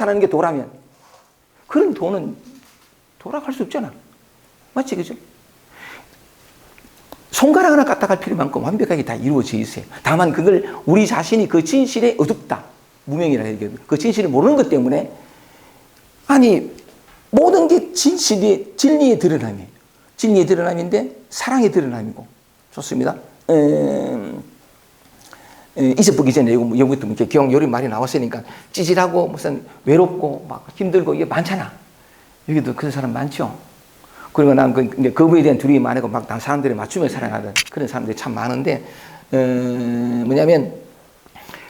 나타나는 게 도라면 그런 도는 돌아갈 수 없잖아. 맞지, 그죠? 손가락 하나 까딱할 필요만큼 완벽하게 다 이루어져 있어요. 다만 그걸 우리 자신이 그 진실에 어둡다, 무명이라 해야 되겠고, 그 진실을 모르는 것 때문에, 아니 모든 게 진리의 드러남이에요. 진리의 드러남인데 사랑의 드러남이고. 좋습니다. 이제 보기 전에 여기부터 이렇게 기억 요리 말이 나왔으니까 찌질하고 무슨 외롭고 막 힘들고 이게 많잖아. 여기도 그런 사람 많죠. 그리고 난 그거에 대한 두려움이 많고 막 사람들이 맞추며 살아가던 그런 사람들이 참 많은데, 뭐냐면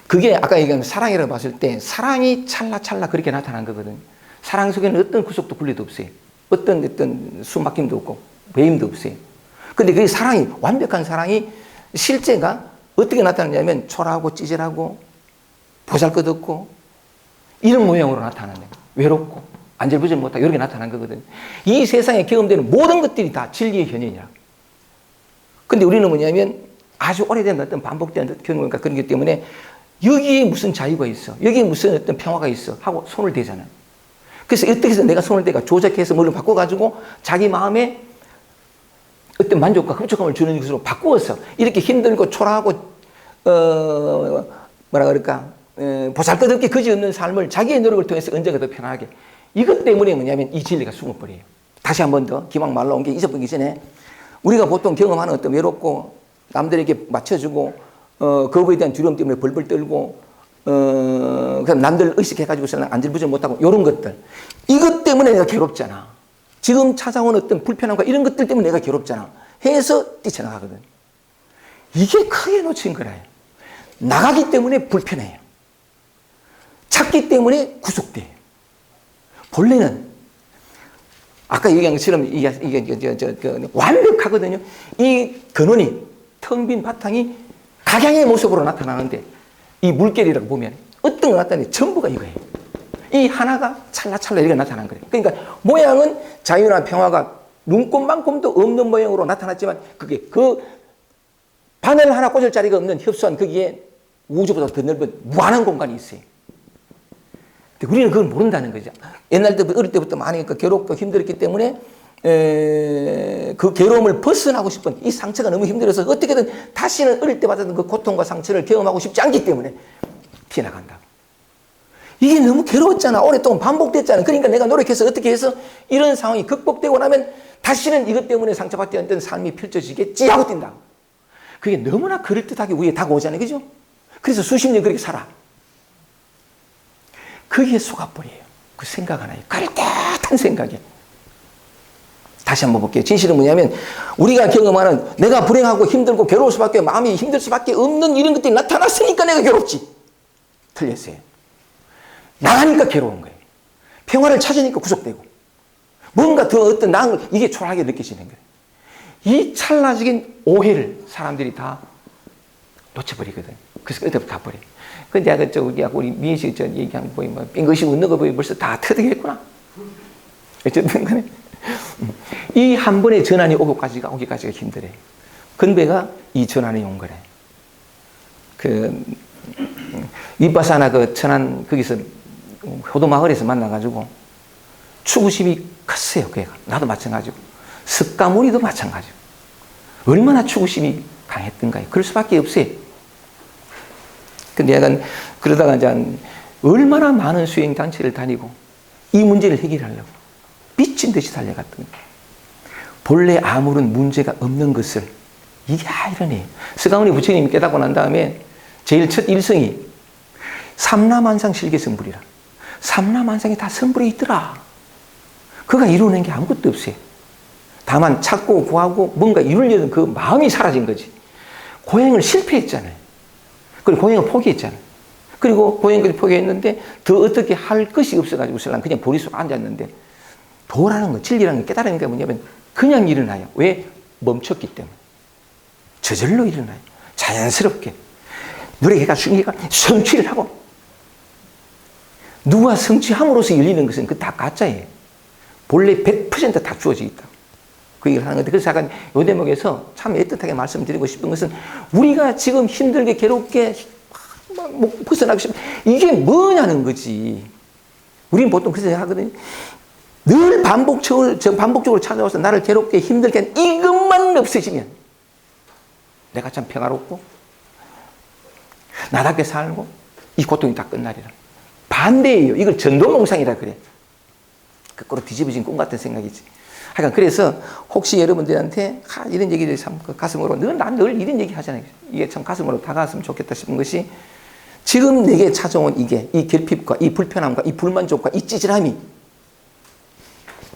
그게 아까 얘기한 사랑이라고 봤을 때 사랑이 찰나찰나 그렇게 나타난 거거든. 사랑 속에는 어떤 구속도 분리도 없어요. 어떤 숨막힘도 없고 배임도 없어요. 근데 그 사랑이, 완벽한 사랑이 실제가 어떻게 나타나냐면 초라하고 찌질하고 보잘것없고 이런 모양으로 나타나는 거예요. 외롭고 안절부절 못하고 이렇게 나타난 거거든요. 이 세상에 경험되는 모든 것들이 다 진리의 현현이야. 근데 우리는 뭐냐면 아주 오래된 어떤 반복된 경험과 그런 것 때문에 여기에 무슨 자유가 있어, 여기에 무슨 어떤 평화가 있어 하고 손을 대잖아. 그래서 어떻게 해서 내가 손을 대가 조작해서 뭐를 바꿔가지고 자기 마음에 어떤 만족과 흡족함을 주는 것으로 바꾸어서 이렇게 힘들고 초라하고 뭐라 그럴까, 보잘것없게 그지없는 삶을 자기의 노력을 통해서 언제가 더 편하게. 이것 때문에 뭐냐면 이 진리가 숨어버려요. 다시 한 번 더 기왕 말 나온 게 잊어버리기 전에, 우리가 보통 경험하는 어떤 외롭고 남들에게 맞춰주고 거부에 대한 두려움 때문에 벌벌 떨고 그냥 남들 의식해가지고서는 안절부절 못하고 이런 것들, 이것 때문에 내가 괴롭잖아. 지금 찾아온 어떤 불편함과 이런 것들 때문에 내가 괴롭잖아 해서 뛰쳐나가거든. 이게 크게 놓친 거라요. 나가기 때문에 불편해요. 찾기 때문에 구속돼요. 본래는 아까 얘기한 것처럼 이게 완벽하거든요. 이 근원이, 텅 빈 바탕이 각양의 모습으로 나타나는데, 이 물결이라고 보면 어떤 거 나타나는데 전부가 이거예요. 이 하나가 찰나찰나 이렇게 나타난 거예요. 그러니까 모양은 자유나 평화가 눈꼽만큼도 없는 모양으로 나타났지만, 그게 그 바늘 하나 꽂을 자리가 없는 협소한 거기에 우주보다 더 넓은 무한한 공간이 있어요. 근데 우리는 그걸 모른다는 거죠. 옛날 때부터, 어릴 때부터 많이 괴롭고 힘들었기 때문에 그 괴로움을 벗어나고 싶은, 이 상처가 너무 힘들어서 어떻게든 다시는 어릴 때 받았던 그 고통과 상처를 경험하고 싶지 않기 때문에 피해나간다. 이게 너무 괴로웠잖아. 오랫동안 반복됐잖아. 그러니까 내가 노력해서 어떻게 해서 이런 상황이 극복되고 나면 다시는 이것 때문에 상처받지 않던 삶이 펼쳐지겠지 하고 뛴다. 그게 너무나 그럴듯하게 위에 다가오잖아요. 그죠? 그래서 수십 년 그렇게 살아. 거기에 속아버려요. 그 생각 하나에. 그럴듯한 생각에. 다시 한번 볼게요. 진실은 뭐냐면, 우리가 경험하는 내가 불행하고 힘들고 괴로울 수밖에, 마음이 힘들 수밖에 없는 이런 것들이 나타났으니까 내가 괴롭지. 틀렸어요. 나가니까 괴로운 거예요. 평화를 찾으니까 구속되고, 뭔가 더 어떤 나은 걸, 이게 초라하게 느껴지는 거예요. 이 찰나적인 오해를 사람들이 다 놓쳐버리거든. 그래서 어디부터 다 버려. 근데 아까 우리 미애 씨 얘기한 거 보면 빙긋이 웃는 거 보면 벌써 다 터득했구나. 어쨌든 간에 이 한 번의 전환이 오기까지가 힘들어요. 근데가 이 전환이 온 거래. 윗바사나 그 천안 거기서 효도 마을에서 만나가지고 추구심이 컸어요. 그 애가. 나도 마찬가지고. 석가모니도 마찬가지고. 얼마나 추구심이 강했던가요. 그럴 수밖에 없어요. 근데 약간 그러다가 이제 얼마나 많은 수행단체를 다니고 이 문제를 해결하려고 미친 듯이 달려갔던 거예요. 본래 아무런 문제가 없는 것을, 이게 이러네. 석가모니 부처님이 깨닫고 난 다음에 제일 첫 일성이 삼라만상 실계성불이라. 삼라만상이 다 성불에 있더라. 그가 이루는 게 아무것도 없어요. 다만 찾고 구하고 뭔가 이루려는 그 마음이 사라진 거지. 고행을 실패했잖아요. 그리고 고행을 포기했잖아요. 그리고 고행까지 포기했는데 더 어떻게 할 것이 없어가지고 그냥 보리 속 앉았는데, 도라는 거, 진리라는 게, 깨달은 게 뭐냐면 그냥 일어나요. 왜? 멈췄기 때문에. 저절로 일어나요. 자연스럽게. 노력해가지고 성취를 하고. 누가 성취함으로써 열리는 것은 그 다 가짜예요. 본래 100% 다 주어져 있다. 그 얘기를 하는 건데, 그래서 약간 이 대목에서 참 애틋하게 말씀드리고 싶은 것은, 우리가 지금 힘들게 괴롭게 벗어나고 싶은 이게 뭐냐는 거지. 우리는 보통 그렇게 생각하거든요. 늘 반복적으로 찾아와서 나를 괴롭게 힘들게 하는 이것만 없어지면 내가 참 평화롭고 나답게 살고 이 고통이 다 끝나리라. 반대예요. 이걸 전도몽상이라 그래. 거꾸로 뒤집어진 꿈 같은 생각이지. 하여간 그래서 혹시 여러분들한테 이런 얘기를 참 가슴으로 난 늘 이런 얘기 하잖아요. 이게 참 가슴으로 다가왔으면 좋겠다 싶은 것이 지금 내게 찾아온 이 결핍과 이 불편함과 이 불만족과 이 찌질함이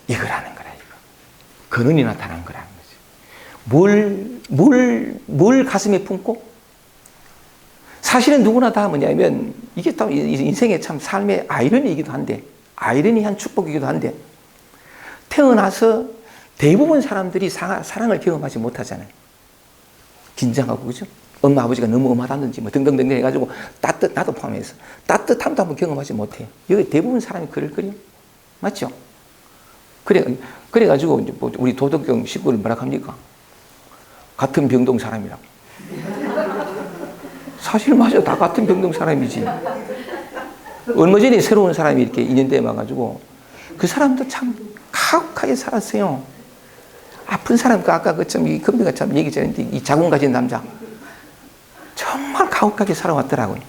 이거라는 거라, 이거. 근원이 나타난 거라는 거지. 뭘 가슴에 품고? 사실은 누구나 다 뭐냐면, 이게 또 인생의 참 삶의 아이러니이기도 한데, 아이러니한 축복이기도 한데, 태어나서 대부분 사람들이 사랑을 경험하지 못하잖아요. 긴장하고, 그죠? 엄마, 아버지가 너무 엄하다든지, 뭐 등등등 해가지고, 나도 포함해서, 따뜻함도 한번 경험하지 못해요. 여기 대부분 사람이 그럴거려. 맞죠? 그래가지고, 이제 뭐 우리 도덕경 식구를 뭐라 합니까? 같은 병동 사람이라고. 사실 맞아. 다 같은 병동 사람이지. 얼마 전에 새로운 사람이 이렇게 인연대에 와가지고, 그 사람도 참 가혹하게 살았어요. 아픈 사람, 아까 이 건배가 참 얘기 전에 이 자궁 가진 남자. 정말 가혹하게 살아왔더라고요.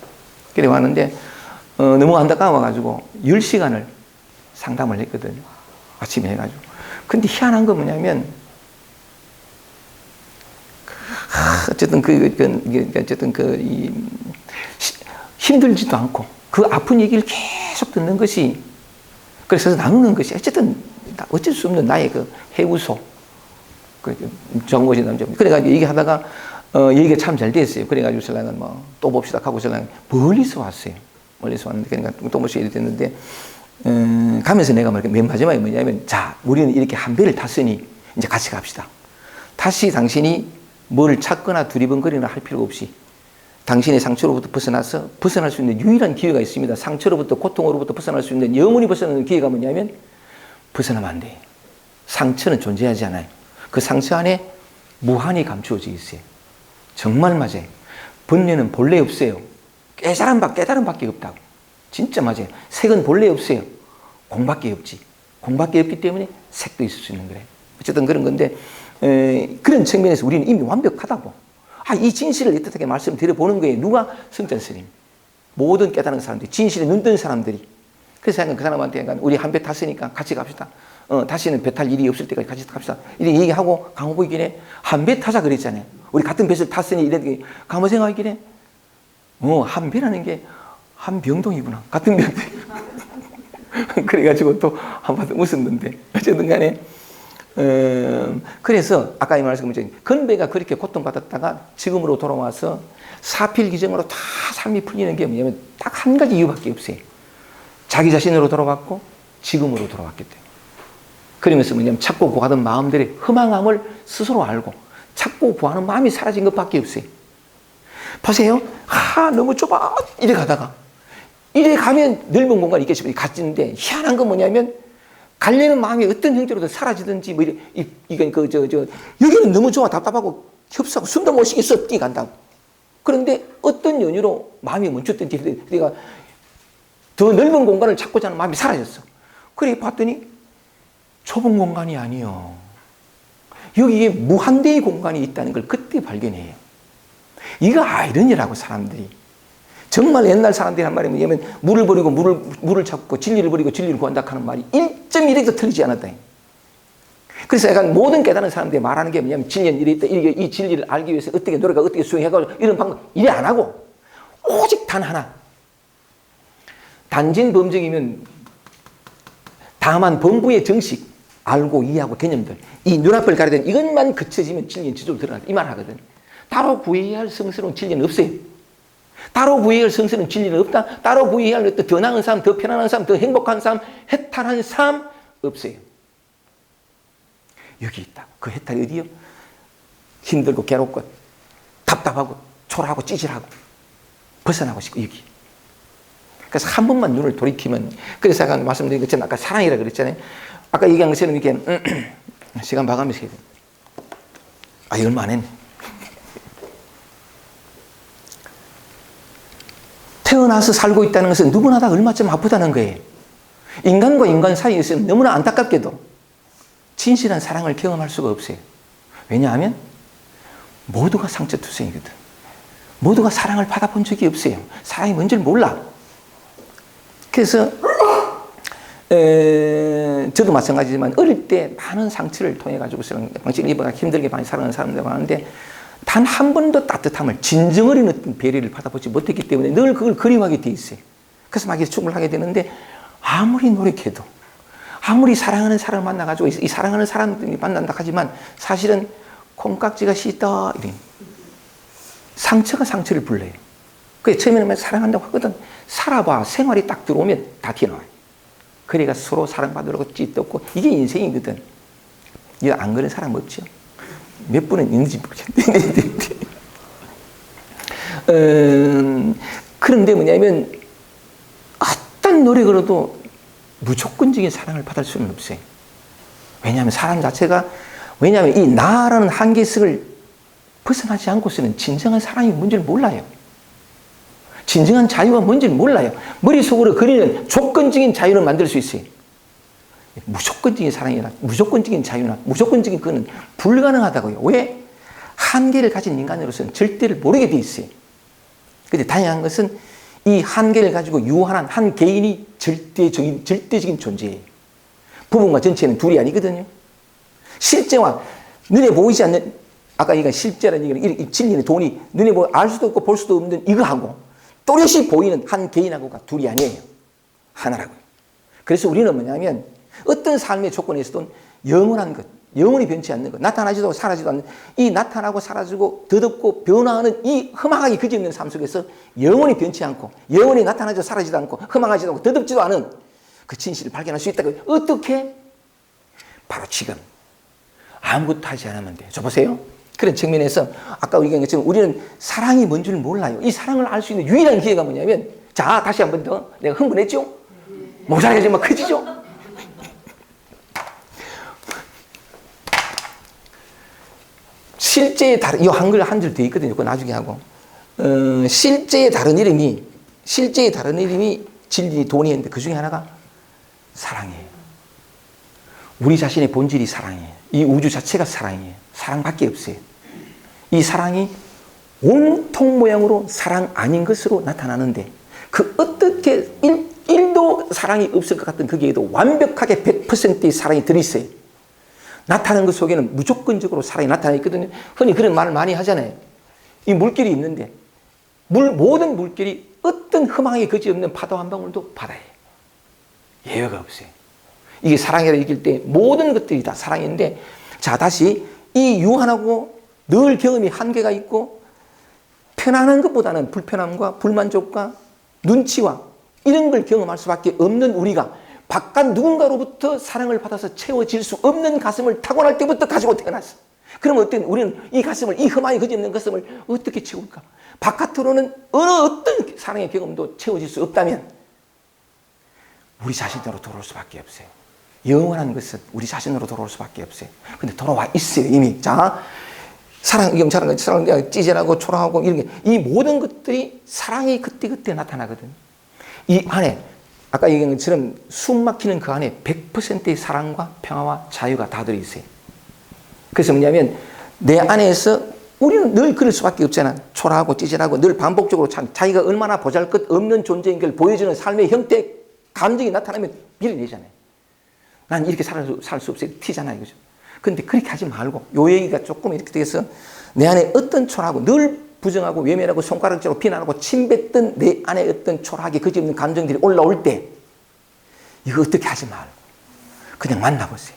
그래 왔는데, 너무 안타까워가지고, 10시간을 상담을 했거든요. 아침에 해가지고. 근데 희한한 건 뭐냐면, 힘들지도 않고, 그 아픈 얘기를 계속 듣는 것이, 그래서 나누는 것이, 어쩔 수 없는 나의 그 해우소. 정보신 남자. 그래가지고 얘기하다가, 얘기가 참 잘 됐어요. 그래가지고 신랑은 또 봅시다 하고 신랑은 멀리서 왔어요. 멀리서 왔는데, 그러니까 또 벌써 일이 됐는데, 가면서 내가 맨 마지막에 뭐냐면, 자, 우리는 이렇게 한 배를 탔으니, 이제 같이 갑시다. 다시 당신이 뭘 찾거나 두리번거리나 할 필요가 없이, 당신의 상처로부터 벗어날 수 있는 유일한 기회가 있습니다. 상처로부터, 고통으로부터 벗어날 수 있는 영원히 벗어나는 기회가 뭐냐면, 벗어나면 안 돼요. 상처는 존재하지 않아요. 그 상처 안에 무한히 감추어져 있어요. 정말 맞아요. 번뇌는 본래 없어요. 깨달음밖에 없다고. 진짜 맞아요. 색은 본래 없어요. 공밖에 없지. 공밖에 없기 때문에 색도 있을 수 있는 거래요. 어쨌든 그런 건데, 그런 측면에서 우리는 이미 완벽하다고. 이 진실을 이뜻하게 말씀드려보는 거예요. 누가? 성전 스님. 모든 깨달은 사람들이, 진실에 눈뜬 사람들이. 그래서 그 사람한테 우리 한 배 탔으니까 같이 갑시다. 다시는 배 탈 일이 없을 때까지 같이 갑시다. 이렇게 얘기하고 강호보이길래 한 배 타자 그랬잖아요. 우리 같은 배를 탔으니 이랬더니 강호 생각하길래 한 배라는 게 한 병동이구나. 같은 병동. 그래가지고 또 한번 웃었는데 어쨌든 간에 그래서 아까 이 말씀드린 건배가 그렇게 고통받았다가 지금으로 돌아와서 사필기정으로 다 삶이 풀리는 게 뭐냐면 딱 한 가지 이유밖에 없어요. 자기 자신으로 돌아왔고 지금으로 돌아왔기 때문에. 그러면서 뭐냐면 찾고 구하던 마음들의 허망함을 스스로 알고 찾고 구하는 마음이 사라진 것밖에 없어요. 보세요. 너무 좁아. 이래 가다가 이래 가면 넓은 공간이 있겠지만 갔는데 희한한 건 뭐냐면 가려는 마음이 어떤 형태로든 사라지든지 뭐 여기는 너무 좋아. 답답하고 협소하고 숨도 못 쉬겠어. 뛰어간다고. 그런데 어떤 연유로 마음이 멈췄든지 내가 더 넓은 공간을 찾고자 하는 마음이 사라졌어. 그래 봤더니 좁은 공간이 아니요. 여기에 무한대의 공간이 있다는 걸 그때 발견해요. 이거 아이러니라고 사람들이. 정말 옛날 사람들이 한 말이 뭐냐면 물을 버리고 물을 찾고 진리를 버리고 진리를 구한다 하는 말이 1.1에도 틀리지 않았다. 그래서 약간 모든 깨달은 사람들이 말하는 게 뭐냐면 진리는 이래 있다. 이 진리를 알기 위해서 어떻게 노력하고 어떻게 수행해가지고 이런 방법 이래 안 하고 오직 단 하나. 단진범정이면 다만 범부의 정식 알고 이해하고 개념들 이 눈앞을 가리던 이것만 그쳐지면 진리는 지적으로 드러난다. 이 말 하거든. 따로 구해야 할 성스러운 진리는 없어요. 따로 구해야 할 성스러운 진리는 없다. 따로 구해야 할 더 나은 삶, 더 편안한 삶, 더 행복한 삶, 해탈한 삶 없어요. 여기 있다. 그 해탈이 어디요? 힘들고 괴롭고 답답하고 초라하고 찌질하고 벗어나고 싶고 여기. 그래서 한 번만 눈을 돌이키면 그래서 아까 말씀드린 것처럼 아까 사랑이라 그랬잖아요. 아까 얘기한 것처럼 이렇게 시간 봐가면서 해야 돼. 얼마 안 했네. 태어나서 살고 있다는 것은 누구나 다 얼마쯤 아프다는 거예요. 인간과 인간 사이에서는 너무나 안타깝게도 진실한 사랑을 경험할 수가 없어요. 왜냐하면 모두가 상처투성이거든. 모두가 사랑을 받아본 적이 없어요. 사랑이 뭔지를 몰라. 그래서 저도 마찬가지지만 어릴 때 많은 상처를 통해 가지고 방식을 입어가 힘들게 많이 살아가는 사람들 많은데 단 한 번도 따뜻함을 진정 어린 어떤 배려를 받아보지 못했기 때문에 늘 그걸 그리워하게 돼 있어요. 그래서 막 축을 하게 되는데 아무리 노력해도 아무리 사랑하는 사람을 만나가지고 이 사랑하는 사람들이 만난다 하지만 사실은 콩깍지가 시다 이래. 상처가 상처를 불러요. 그래서 처음에는 사랑한다고 하거든. 살아봐. 생활이 딱 들어오면 다 튀어나와요. 그래가 서로 사랑받으려고 찢었고 이게 인생이거든. 이거 안 그런 사람 없죠. 몇 분은 있는지 모르겠는데. 그런데 뭐냐면 어떤 노력으로도 무조건적인 사랑을 받을 수는 없어요. 왜냐하면 사람 자체가 왜냐하면 이 나라는 한계성을 벗어나지 않고서는 진정한 사랑이 뭔지를 몰라요. 진정한 자유가 뭔지를 몰라요. 머릿속으로 그리는 조건적인 자유를 만들 수 있어요. 무조건적인 사랑이나 무조건적인 자유나 무조건적인 그거는 불가능하다고요. 왜? 한계를 가진 인간으로서는 절대를 모르게 돼 있어요. 그런데 다양한 것은 이 한계를 가지고 유한한 한 개인이 절대적인 존재예요. 부분과 전체는 둘이 아니거든요. 실제와 눈에 보이지 않는 아까 이거 실제라는 얘기는 이 진리는 돈이 눈에 알 수도 없고 볼 수도 없는 이거하고 또렷이 보이는 한 개인하고가 둘이 아니에요. 하나라고요. 그래서 우리는 뭐냐면 어떤 삶의 조건에서도 영원한 것, 영원히 변치 않는 것, 나타나지도 않고 사라지도 않는 이 나타나고 사라지고 더덥고 변화하는 이 흠악하게 그지없는 삶 속에서 영원히 변치 않고 영원히 나타나지도 사라지도 않고 흠악하지도 않고 더덥지도 않은 그 진실을 발견할 수 있다고요. 어떻게? 바로 지금 아무것도 하지 않으면 돼요. 저 보세요. 그런 측면에서 아까 우리가 얘기했지만 우리는 사랑이 뭔 줄 몰라요. 이 사랑을 알 수 있는 유일한 기회가 뭐냐면 자 다시 한 번 더 내가 흥분했죠? 모자라게 좀 막 커지죠? 실제의 다른 이 한글 한 줄 더 있거든요. 그거 나중에 하고 실제의 다른 이름이 진리 돈이 있는데 그 중에 하나가 사랑이에요. 우리 자신의 본질이 사랑이에요. 이 우주 자체가 사랑이에요. 사랑밖에 없어요. 이 사랑이 온통 모양으로 사랑 아닌 것으로 나타나는데 그 어떻게 1도 사랑이 없을 것 같은 거기에도 완벽하게 100%의 사랑이 들어있어요. 나타나는 것 속에는 무조건적으로 사랑이 나타나 있거든요. 흔히 그런 말을 많이 하잖아요. 이 물길이 있는데 모든 물길이 어떤 흠하게 그지없는 파도 한 방울도 바다예요. 예외가 없어요. 이게 사랑이라 얘기할 때 모든 것들이 다 사랑인데 자 다시 이 유한하고 늘 경험이 한계가 있고 편안한 것보다는 불편함과 불만족과 눈치와 이런 걸 경험할 수밖에 없는 우리가 바깥 누군가로부터 사랑을 받아서 채워질 수 없는 가슴을 타고날 때부터 가지고 태어났어. 그러면 우리는 이 가슴을 이 흠하게 그지없는 가슴을 어떻게 채울까? 바깥으로는 어떤 사랑의 경험도 채워질 수 없다면 우리 자신으로 돌아올 수밖에 없어요. 영원한 것은 우리 자신으로 돌아올 수밖에 없어요. 근데 돌아와 있어요, 이미. 자, 사랑, 찌질하고 초라하고 이런 게, 이 모든 것들이 사랑이 그때그때 나타나거든. 이 안에, 아까 얘기한 것처럼 숨 막히는 그 안에 100%의 사랑과 평화와 자유가 다 들어있어요. 그래서 뭐냐면, 내 안에서 우리는 늘 그럴 수밖에 없잖아. 초라하고 찌질하고 늘 반복적으로 자기가 얼마나 보잘것없는 존재인 걸 보여주는 삶의 형태, 감정이 나타나면 밀어내잖아요. 난 이렇게 살 수 없어요. 티잖아요. 그죠? 근데 그렇게 하지 말고, 요 얘기가 조금 이렇게 돼서 내 안에 어떤 초라하고 늘 부정하고 외면하고 손가락질하고 비난하고 침뱉던 내 안에 어떤 초라하게 그지없는 감정들이 올라올 때, 이거 어떻게 하지 말고, 그냥 만나보세요.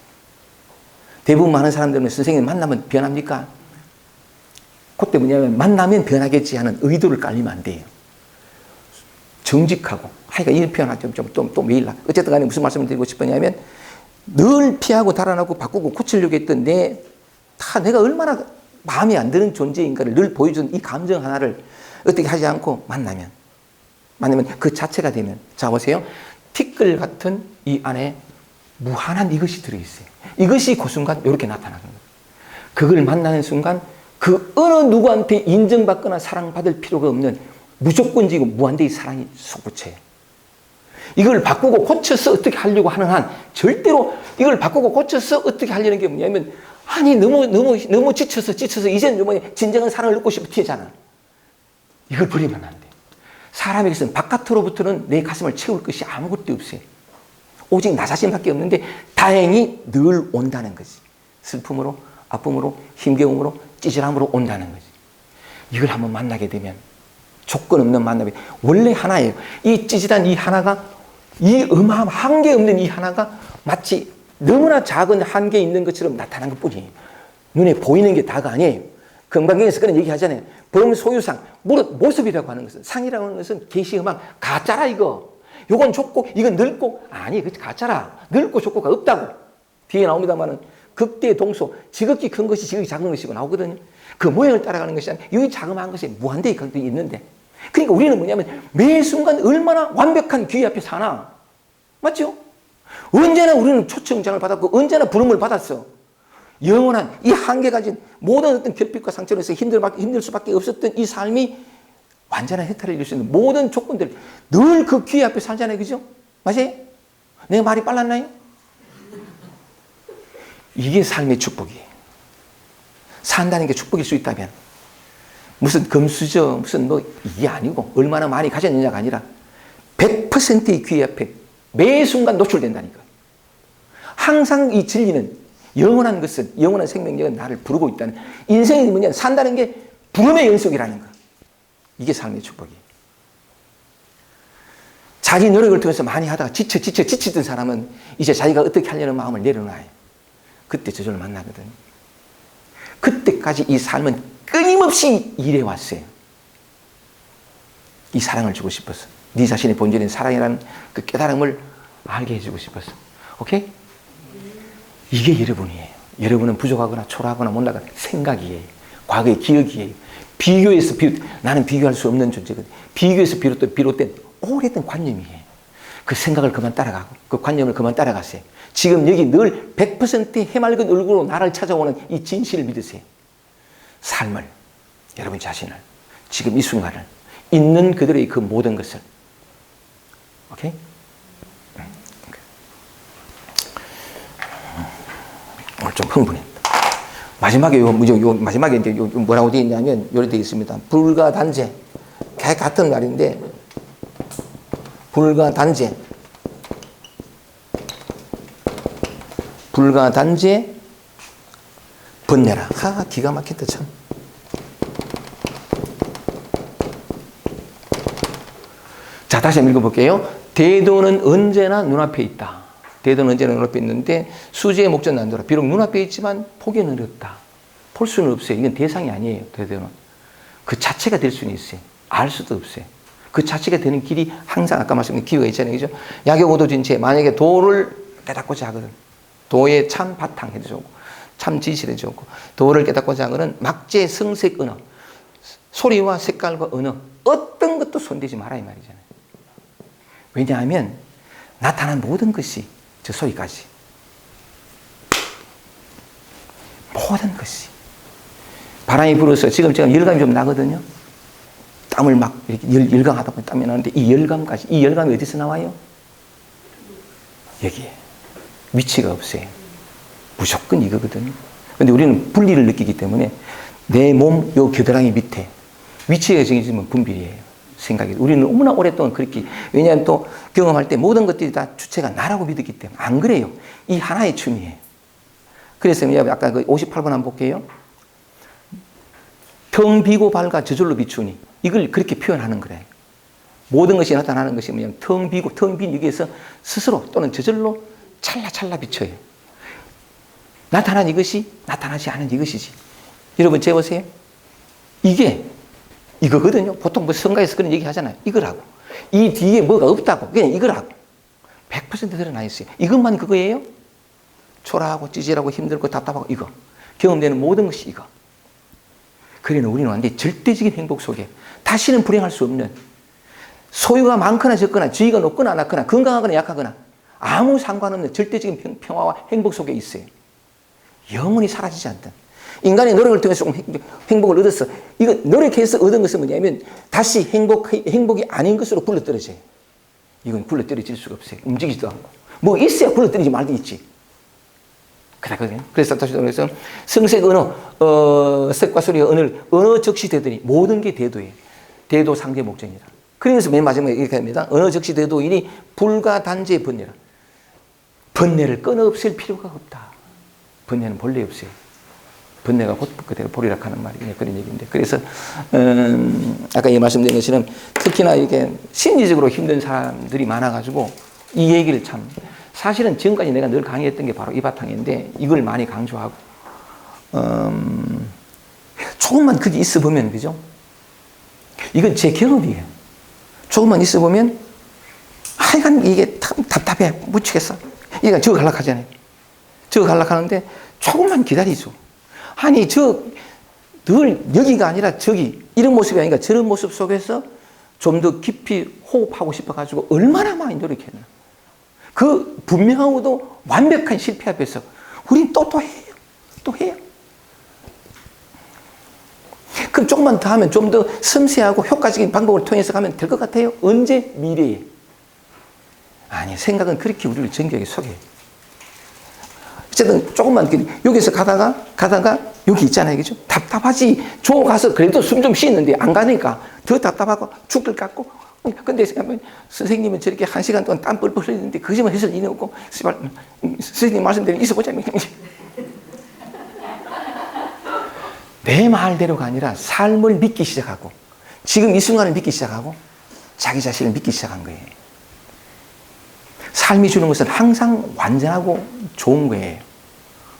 대부분 많은 사람들은 선생님 만나면 변합니까? 그때 뭐냐면 만나면 변하겠지 하는 의도를 깔리면 안 돼요. 정직하고, 하여가 이런 표현을 또 매일 나. 어쨌든 간에 무슨 말씀을 드리고 싶었냐면, 늘 피하고 달아나고 바꾸고 고치려고 했던 내가 얼마나 마음에 안 드는 존재인가를 늘 보여준 이 감정 하나를 어떻게 하지 않고 만나면 그 자체가 되면, 자 보세요. 티끌 같은 이 안에 무한한 이것이 들어있어요. 이것이 그 순간 이렇게 나타나는 거예요. 그걸 만나는 순간 그 어느 누구한테 인정받거나 사랑받을 필요가 없는 무조건적이고 무한대의 사랑이 솟구쳐요. 이걸 바꾸고 고쳐서 어떻게 하려고 하는 한 절대로 이걸 바꾸고 고쳐서 어떻게 하려는 게 뭐냐면 아니 너무 지쳐서 이제는 뭐 진정한 사랑을 얻고 싶어 튀잖아. 이걸 버리면 안 돼. 사람에게서는 바깥으로부터는 내 가슴을 채울 것이 아무것도 없어요. 오직 나 자신밖에 없는데 다행히 늘 온다는 거지. 슬픔으로, 아픔으로, 힘겨움으로, 찌질함으로 온다는 거지. 이걸 한번 만나게 되면 조건 없는 만남이 원래 하나예요. 이 찌질한 이 하나가 이 어마어마한 한계 없는 이 하나가 마치 너무나 작은 한계 있는 것처럼 나타난 것뿐이에요. 눈에 보이는 게 다가 아니에요. 건강경에서 그런 얘기 하잖아요. 범소유상, 모습이라고 하는 것은, 상이라고 하는 것은 계시음악, 가짜라 이거. 요건 좁고 이건 넓고, 아니 그 가짜라. 넓고 좁고가 없다고. 뒤에 나옵니다만은 극대 동소, 지극히 큰 것이 지극히 작은 것이고 나오거든요. 그 모양을 따라가는 것이 아니라 여기 자그마한 것이 무한대에 있는데, 그러니까 우리는 뭐냐면 매 순간 얼마나 완벽한 귀 앞에 사나. 맞죠? 언제나 우리는 초청장을 받았고 언제나 부름을 받았어. 영원한 이 한계 가진 모든 어떤 결핍과 상처로서 힘들 수밖에 없었던 이 삶이 완전한 해탈을 이룰 수 있는 모든 조건들 늘 그 귀 앞에 살잖아요. 그죠? 맞아요? 내 말이 빨랐나요? 이게 삶의 축복이에요. 산다는 게 축복일 수 있다면 무슨 금수저 무슨 뭐 이게 아니고 얼마나 많이 가졌느냐가 아니라 100%의 귀 앞에 매 순간 노출된다니까. 항상 이 진리는 영원한 것은 영원한 생명력은 나를 부르고 있다는 인생이 뭐냐 산다는 게 부름의 연속이라는 거. 이게 삶의 축복이에요. 자기 노력을 통해서 많이 하다가 지치던 사람은 이제 자기가 어떻게 하려는 마음을 내려놔요. 그때 저절로 만나거든요. 그때까지 이 삶은 끊임없이 일해왔어요. 이 사랑을 주고 싶어서. 네 자신의 본질인 사랑이라는 그 깨달음을 알게 해주고 싶어서. 오케이? 이게 여러분이에요. 여러분은 부족하거나 초라하거나 못나간 생각이에요. 과거의 기억이에요. 나는 비교할 수 없는 존재거든요. 비교에서 비롯된 오래된 관념이에요. 그 생각을 그만 따라가고 그 관념을 그만 따라가세요. 지금 여기 늘 100% 해맑은 얼굴로 나를 찾아오는 이 진실을 믿으세요. 삶을, 여러분 자신을, 지금 이 순간을, 있는 그들의 그 모든 것을. 오케이? 오늘 좀 흥분했다. 마지막에 마지막에 이제 뭐라고 되어 있냐면 요렇게 되어 있습니다. 불과 단죄. 같은 말인데 불과 단죄. 불과 단죄 번뇌라. 기가 막힌다 참. 자, 다시 한번 읽어볼게요. 대도는 언제나 눈앞에 있다. 대도는 언제나 눈앞에 있는데 수지의 목전 난도라. 비록 눈앞에 있지만 보기는 어렵다. 볼 수는 없어요. 이건 대상이 아니에요. 대도는. 그 자체가 될 수는 있어요. 알 수도 없어요. 그 자체가 되는 길이 항상 아까 말씀드린 기회가 있잖아요. 그죠? 야교고도진체 만약에 도를 깨닫고자 하거든. 도의 참 바탕 해주고 참 지시를 해주고 도를 깨닫고자 하거든 막제 성색 언어 소리와 색깔과 언어 어떤 것도 손대지 마라 이 말이잖아요. 왜냐하면 나타난 모든 것이 저 소리까지 모든 것이 바람이 불어서 지금 제가 열감이 좀 나거든요. 땀을 막 이렇게 열감하다 보면 땀이 나는데 이 열감까지 이 열감이 어디서 나와요? 여기에 위치가 없어요. 무조건 이거거든요. 그런데 우리는 분리를 느끼기 때문에 내 몸 요 겨드랑이 밑에 위치가 정해지면 분별이에요. 생각이. 우리는 너무나 오랫동안 그렇게 왜냐하면 또 경험할 때 모든 것들이 다 주체가 나라고 믿었기 때문에 안 그래요. 이 하나의 춤이에요. 그래서 아까 그 58번 한번 볼게요. 텅 비고 밝아 저절로 비추니 이걸 그렇게 표현하는 거래요. 모든 것이 나타나는 것이 뭐냐면 텅 비고 텅 빈 여기에서 스스로 또는 저절로 찰나찰나 비춰요. 나타난 이것이 나타나지 않은 이것이지. 여러분 재보세요. 이게 이거거든요. 보통 뭐 성가에서 그런 얘기 하잖아요. 이거라고. 이 뒤에 뭐가 없다고. 그냥 이거라고. 100% 드러나 있어요. 이것만 그거예요? 초라하고 찌질하고 힘들고 답답하고 이거. 경험되는 모든 것이 이거. 그러나 우리는 완전히 절대적인 행복 속에 다시는 불행할 수 없는 소유가 많거나 적거나 지위가 높거나 낮거나 건강하거나 약하거나 아무 상관없는 절대적인 평화와 행복 속에 있어요. 영원히 사라지지 않던. 인간의 노력을 통해서 행복을 얻었어. 이거 노력해서 얻은 것은 뭐냐면 다시 행복이 아닌 것으로 굴러떨어져요. 이건 굴러떨어질 수가 없어요. 움직이지도 않고. 뭐 있어야 굴러떨어지지 말도 있지. 그렇거든요. 그래서 다시 말해서 성색 언어, 색과 소리와 언어를 언어 적시 대도니 모든 게 대도예요. 대도 상대 목적이다. 그래서 맨 마지막에 이렇게 합니다. 언어 적시 대도이니 불가 단죄 번뇌라. 번뇌를 끊어 없앨 필요가 없다. 번뇌는 본래 없어요. 번뇌가 곧 그대로 보리라 하는 말이 그런 얘기인데. 그래서 아까 이 말씀드린 것처럼 특히나 이게 심리적으로 힘든 사람들이 많아가지고 이 얘기를 참 사실은 지금까지 내가 늘 강의했던 게 바로 이 바탕인데 이걸 많이 강조하고 조금만 거기 있어 보면 그죠? 이건 제 경험이에요. 조금만 있어 보면 하여간 이게 답답해 못 치겠어. 얘가 저거 갈락하잖아요. 저거 갈락하는데 조금만 기다리죠. 아니 늘 여기가 아니라 저기 이런 모습이 아니라 저런 모습 속에서 좀 더 깊이 호흡하고 싶어가지고 얼마나 많이 노력했나. 그 분명하고도 완벽한 실패 앞에서 우린 또 해요. 또 해요. 그럼 조금만 더 하면 좀 더 섬세하고 효과적인 방법을 통해서 가면 될 것 같아요. 언제? 미래에. 아니, 생각은 그렇게 우리를 정교하게 속여요. 어쨌든 조금만 여기서 가다가 여기 있잖아요. 그죠? 답답하지. 저 가서 그래도 숨 좀 쉬는데 안 가니까 더 답답하고 죽을 같고. 근데 선생님은 저렇게 1시간 동안 땀 뻘뻘 흘리는데 그것만 해설 이내 없고 선생님 말씀대로 있어보자. 내 말대로가 아니라 삶을 믿기 시작하고 지금 이 순간을 믿기 시작하고 자기 자신을 믿기 시작한 거예요. 삶이 주는 것은 항상 완전하고 좋은 거예요.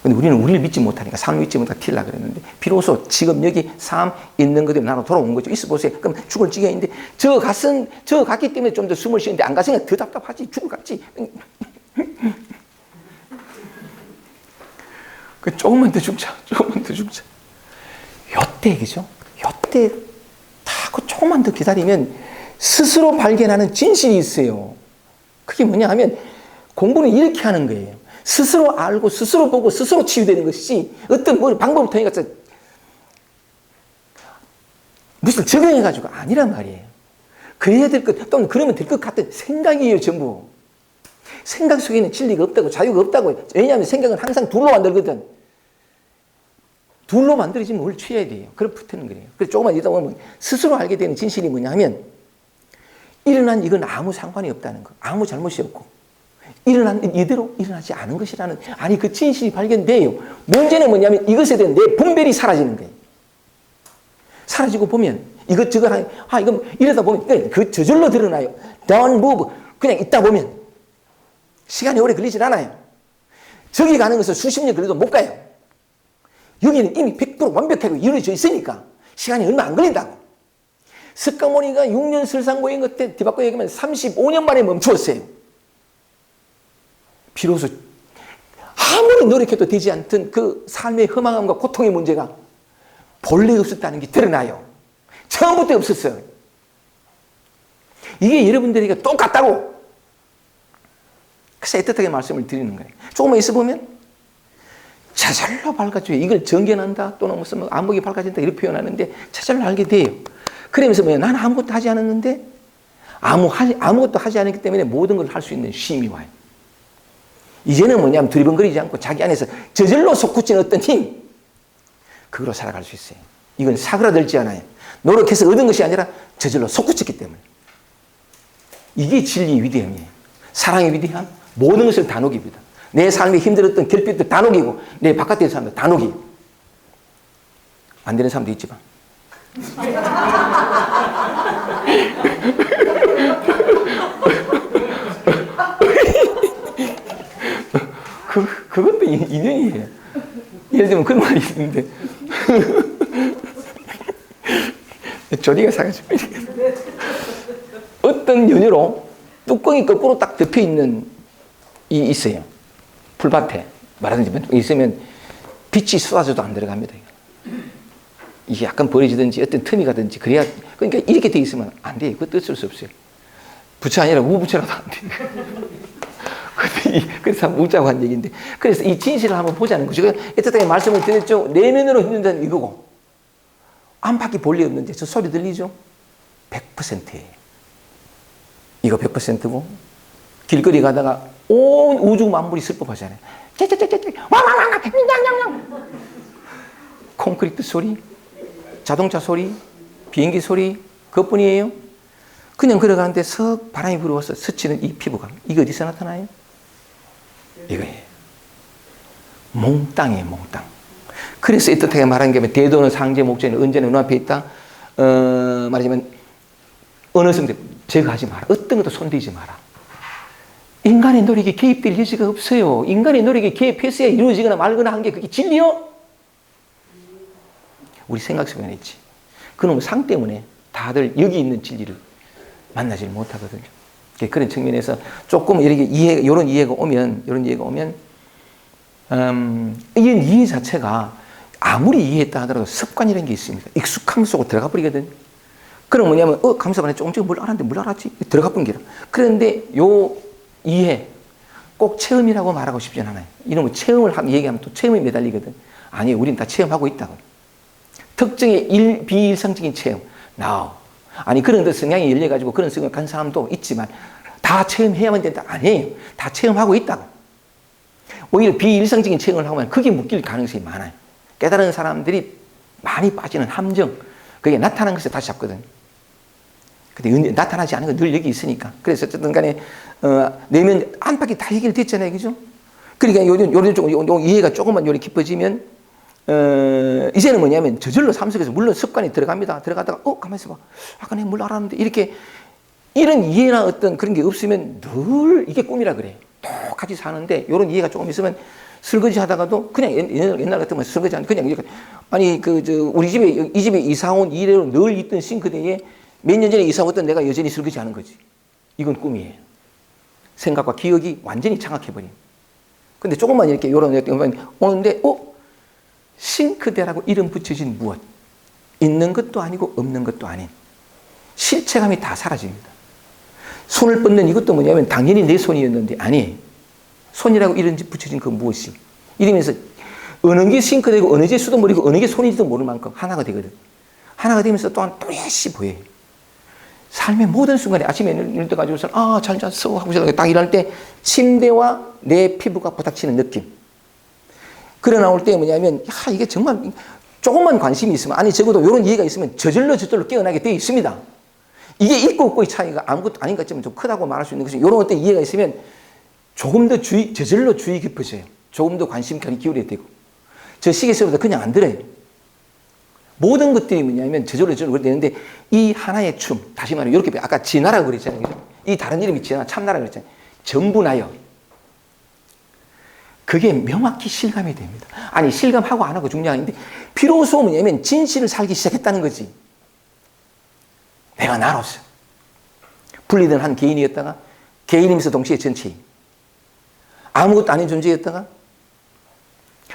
근데 우리는 우리를 믿지 못하니까 삶을 믿지 못하고 튀려고 그랬는데 비로소 지금 여기 삶 있는 그대로 나로 돌아온 거죠. 있어 보세요. 그럼 죽을 지경인데 저 갔기 때문에 좀 더 숨을 쉬는데 안 갔으니까 더 답답하지. 죽을 같지. 조금만 더 죽자. 조금만 더 죽자. 요때 그죠? 요때 하고 조금만 더 기다리면 스스로 발견하는 진실이 있어요. 그게 뭐냐 하면 공부는 이렇게 하는 거예요. 스스로 알고 스스로 보고 스스로 치유되는 것이지 어떤 뭐 방법을 통해 가서 무슨 적용해가지고 아니란 말이에요. 그래야 될 것 또는 그러면 될 것 같은 생각이에요. 전부. 생각 속에는 진리가 없다고 자유가 없다고. 왜냐하면 생각은 항상 둘로 만들거든. 둘로 만들어지면 뭘 취해야 돼요. 그럼 붙는 거예요. 그래서 조금만 있다 보면 스스로 알게 되는 진실이 뭐냐 하면 일어난 이건 아무 상관이 없다는 거. 아무 잘못이 없고 일어난 이대로 일어나지 않은 것이라는 아니 그 진실이 발견돼요. 문제는 뭐냐면 이것에 대한 내 분별이 사라지는 거예요. 사라지고 보면 이것저것 이거 이러다 보면 그 저절로 드러나요. Don't move. 그냥 있다 보면 시간이 오래 걸리질 않아요. 저기 가는 것은 수십 년 걸려도 못 가요. 여기는 이미 100% 완벽하게 이루어져 있으니까 시간이 얼마 안 걸린다고. 석가모니가 6년 설상모행 그때 뒤바꿔 얘기하면 35년 만에 멈추었어요. 비로소 아무리 노력해도 되지 않던 그 삶의 허망함과 고통의 문제가 본래 없었다는 게 드러나요. 처음부터 없었어요. 이게 여러분들에게 똑같다고. 그래서 애틋하게 말씀을 드리는 거예요. 조금만 있어 보면 저절로 밝아져요. 이걸 정견한다 또는 무슨 안목이 밝아진다 이렇게 표현하는데 저절로 알게 돼요. 그러면서 뭐예요? 나는 아무것도 하지 않았는데 아무것도 하지 않았기 때문에 모든 걸 할 수 있는 쉼이 와요. 이제는 뭐냐면 두리번거리지 않고 자기 안에서 저절로 솟구친 어떤 힘 그걸로 살아갈 수 있어요. 이건 사그라들지 않아요. 노력해서 얻은 것이 아니라 저절로 솟구쳤기 때문에. 이게 진리의 위대함이에요. 사랑의 위대함 모든 것을 다 녹입니다. 내 삶에 힘들었던 결핍도 다 녹이고 내 바깥에 사람도 다 녹이고 안 되는 사람도 있지만 그것도 인연이에요. 예를 들면 그런 말이 있는데 조리가 사가지고 어떤 연유로 뚜껑이 거꾸로 딱 덮여있는 이 있어요. 풀밭에 말하든지 있으면 빛이 쏟아져도 안 들어갑니다. 이게 약간 벌어지든지 어떤 틈이 가든지 그래야 그러니까 이렇게 돼 있으면 안 돼요. 그것도 어쩔 수 없어요. 부처 아니라 우부처라도 안 돼요. 그래서 웃자고 한 얘기인데 그래서 이 진실을 한번 보자는 거죠. 애틋하게 말씀을 드렸죠. 내면으로 힘든다는 이거고 안팎이 본래 없는데 저 소리 들리죠? 100%예요. 이거 100%고 길거리 가다가 온 우주 만물이 슬퍼하잖아요. 콘크리트 소리, 자동차 소리, 비행기 소리 그것뿐이에요. 그냥 걸어가는데 석 바람이 불어와서 스치는 이 피부감. 이게 어디서 나타나요? 이거예요. 몽땅이에요. 몽땅. 그래서 이뜻하게 말하는 게 대도는 상제 목적이 언제나 눈앞에 있다. 말하자면 어느 순간 제거하지 마라. 어떤 것도 손대지 마라. 인간의 노력이 개입될 여지가 없어요. 인간의 노력이 개입해서야 이루어지거나 말거나 한 게 그게 진리요? 우리 생각 속에 있지. 그놈의 상 때문에 다들 여기 있는 진리를 만나지 못하거든요. 그런 측면에서 조금 이렇게 이런 이해가 오면, 이 이해 자체가 아무리 이해했다 하더라도 습관이라는 게 있습니다. 익숙함 속으로 들어가 버리거든. 그럼 뭐냐면, 감사반에 조금 뭘 알았는데 뭘 알았지? 들어가 버린 게라. 그런데 요 이해, 꼭 체험이라고 말하고 싶진 않아요. 이놈의 체험을 얘기하면 또 체험에 매달리거든. 아니, 우린 다 체험하고 있다고. 특정의 비일상적인 체험. Now. 아니, 그런 데 성향이 열려가지고 그런 성향을 간 사람도 있지만 다 체험해야만 된다. 아니에요. 다 체험하고 있다고. 오히려 비일상적인 체험을 하면 그게 묶일 가능성이 많아요. 깨달은 사람들이 많이 빠지는 함정. 그게 나타난 것을 다시 잡거든. 근데 나타나지 않은 건 늘 여기 있으니까. 그래서 어쨌든 간에, 내면 안팎이 다 해결됐잖아요. 그죠? 그러니까 요런 이해가 조금만 요리 깊어지면, 이제는 뭐냐면 저절로 삶 속에서 물론 습관이 들어갑니다. 들어가다가, 가만히 있어봐. 아까 내가 뭘 알았는데 이렇게, 이런 이해나 어떤 그런 게 없으면 늘 이게 꿈이라 그래. 똑같이 사는데 요런 이해가 조금 있으면 설거지 하다가도 그냥 옛날 같으면 설거지 하는 그냥 이렇게 아니 우리 집에 이 집에 이사 온 이래로 늘 있던 싱크대에 몇 년 전에 이사 왔던 내가 여전히 설거지 하는 거지. 이건 꿈이에요. 생각과 기억이 완전히 장악해버린. 근데 조금만 이렇게 요런 오는데 싱크대라고 이름 붙여진 무엇. 있는 것도 아니고 없는 것도 아닌 실체감이 다 사라집니다. 손을 뻗는 이것도 뭐냐면 당연히 내 손이었는데 아니에요. 손이라고 이름 붙여진 그 무엇이. 이러면서 어느 게 싱크대고 어느 게 수돗물이고 어느 게 손인지도 모를 만큼 하나가 되거든. 하나가 되면서 또한 또렷이 보여요. 삶의 모든 순간에 아침에 일어날 때 가지고서 잘 잤어 하고 딱 일어날 때 침대와 내 피부가 부닥치는 느낌. 그래 나올 때 뭐냐면 이게 정말 조금만 관심이 있으면 아니 적어도 이런 이해가 있으면 저절로 깨어나게 되어 있습니다. 이게 있고 없고의 차이가 아무것도 아닌 것 같지만 좀 크다고 말할 수 있는 것이 이런 어떤 이해가 있으면 조금 더 저절로 주의 깊어져요. 조금 더 관심 기울여야 되고. 저 시계서보다 그냥 안 들어요. 모든 것들이 뭐냐면 저절로 되는데 이 하나의 춤, 다시 말해 이렇게 아까 진화라고 그랬잖아요. 그죠? 이 다른 이름이 진화, 참나라고 그랬잖아요. 전부 나요. 그게 명확히 실감이 됩니다. 아니 실감하고 안 하고 중요한 아닌데 비로소 뭐냐면 진실을 살기 시작했다는 거지. 내가 나로서 분리된 한 개인이었다가 개인이면서 동시에 전체인 아무것도 아닌 존재였다가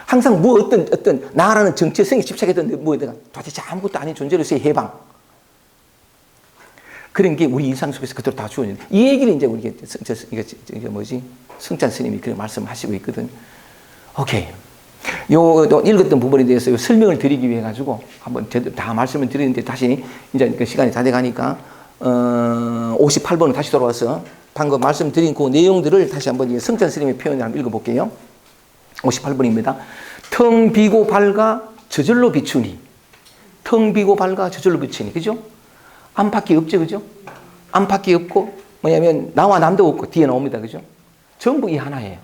항상 어떤 나라는 정체성에 집착했던 뭐에다가 도대체 아무것도 아닌 존재로서의 해방. 그런 게 우리 일상 속에서 그대로 다 주어지는. 이 얘기를 이제 우리 성찬 스님이 그런 말씀을 하시고 있거든. 오케이. 읽었던 부분에 대해서 설명을 드리기 위해 가지고 한번 다 말씀을 드리는데 다시 이제 그 시간이 다 돼 가니까 58번을 다시 돌아와서 방금 말씀드린 그 내용들을 다시 한번 성찬 스님의 표현을 한번 읽어볼게요. 58번입니다. 텅 비고 밝아 저절로 비추니. 텅 비고 밝아 저절로 비추니. 그죠? 안팎이 없죠. 그죠? 안팎이 없고 뭐냐면 나와 남도 없고 뒤에 나옵니다. 그죠? 전부 이 하나예요.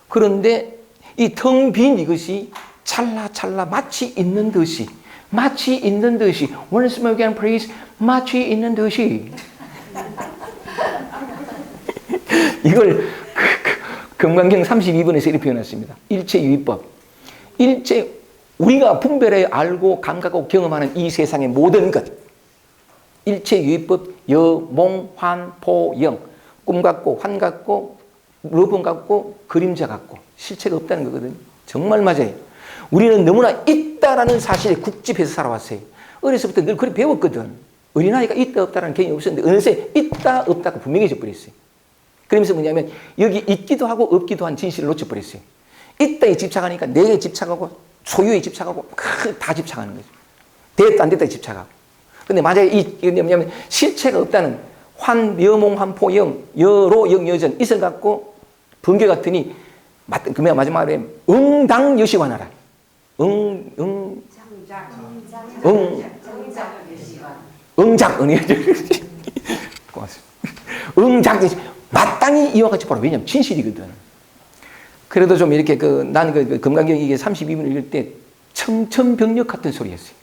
그런데 이 텅 빈 이것이 찰나찰나 마치 있는 듯이 once more again please 마치 있는 듯이 이걸 금강경 32번에서 이렇게 표현했습니다. 일체유의법. 우리가 분별해 알고 감각하고 경험하는 이 세상의 모든 것. 일체유의법, 여, 몽, 환, 포, 영. 꿈 같고 환 같고 물어본 같고 그림자 같고 실체가 없다는 거거든요. 정말 맞아요. 우리는 너무나 있다라는 사실에 국집해서 살아왔어요. 어려서부터 늘 그렇게 배웠거든. 어린아이가 있다 없다라는 개념이 없었는데 어느새 있다 없다가 분명해져 버렸어요. 그러면서 뭐냐면 여기 있기도 하고 없기도 한 진실을 놓쳐버렸어요. 있다에 집착하니까 내에 집착하고 소유에 집착하고 다 집착하는 거죠. 됐다 안 됐다에 집착하고. 근데 맞아요. 이게 뭐냐면 실체가 없다는 환, 여몽, 환포, 영, 여로, 영, 여전 있어 갖고 번개 같으니 그 마지막에 응당 여시관하라. 응작, 고맙습니다. 응작, 마땅히 이와 같이 보라. 왜냐면 진실이거든. 그래도 좀 이렇게 난 금강경 이게 32분 읽을 때 청천벽력 같은 소리였어요.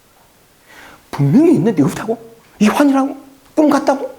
분명히 있는데 없다고? 이 환이라고? 꿈 같다고?